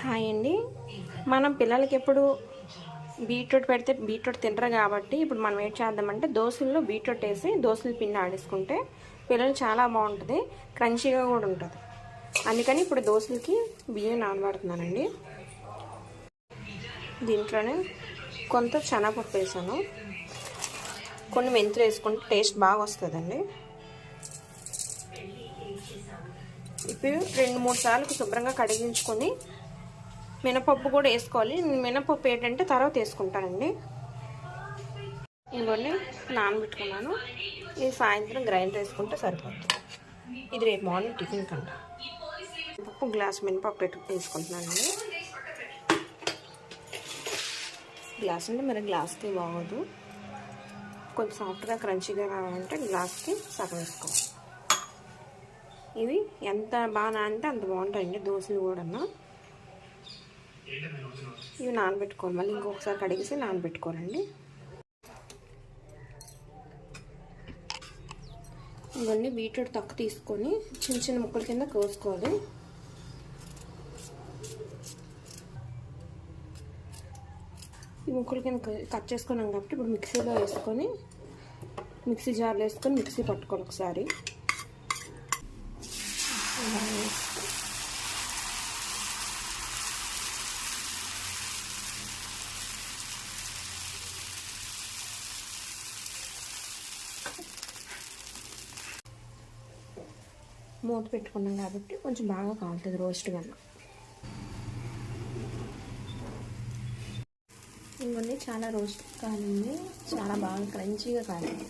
Hi అండి. మనం పిల్లలకి ఎప్పుడు బీట్రూట్ పెడితే బీట్రూట్ తినరు కాబట్టి ఇప్పుడు మనం ఏం చేద్దామంటే దోశల్లో బీట్రూట్ వేసి దోశల పిండి ఆడేసుకుంటే పిల్లలు చాలా బాగుంటుంది, క్రంచీగా కూడా ఉంటుంది. అందుకని ఇప్పుడు దోశలకి బియ్యం నానబడుతున్నానండి. దీంట్లోనే కొంత శనగపప్పు వేసాను, కొన్ని మెంతులు వేసుకుంటే టేస్ట్ బాగా వస్తుందండి. ఇప్పుడు 2-3 సార్లు శుభ్రంగా కడిగించుకొని మినపప్పు కూడా వేసుకోవాలి. మినపప్పు ఏంటంటే తర్వాత వేసుకుంటానండి. ఇంకొన్ని నానబెట్టుకున్నాను. ఇది సాయంత్రం గ్రైండర్ వేసుకుంటే సరిపోతుంది. ఇది రేపు మార్నింగ్ టిఫిన్ కంట. గ్లాస్ మినపప్పు వేసుకుంటున్నానండి. గ్లాస్ అంటే మరి గ్లాస్కి బాగోదు, కొంచెం సాఫ్ట్గా క్రంచీగా రావాలంటే గ్లాస్కి సగం వేసుకోవాలి. ఇవి ఎంత బాగా నానితే అంత బాగుంటాయండి దోశలు కూడా. ఇవి నానబెట్టుకోవాలి, మళ్ళీ ఇంకొకసారి కడిగేసి నానబెట్టుకోవాలండి. ఇవన్నీ బీట్రూట్ తక్కువ తీసుకొని చిన్న చిన్న ముక్కల కింద కోసుకోవాలి. ఈ ముక్కల కింద కట్ చేసుకున్నాం కాబట్టి ఇప్పుడు మిక్సీలో వేసుకొని మిక్సీ జార్లో వేసుకొని మిక్సీ పట్టుకోవాలి ఒకసారి. మూత పెట్టుకున్నాం కాబట్టి కొంచెం బాగా కాలుతుంది రోస్ట్ కన్నా. ఇవన్నీ చాలా రోస్ట్ కాలండి, చాలా బాగా క్రంచీగా కాలేదు.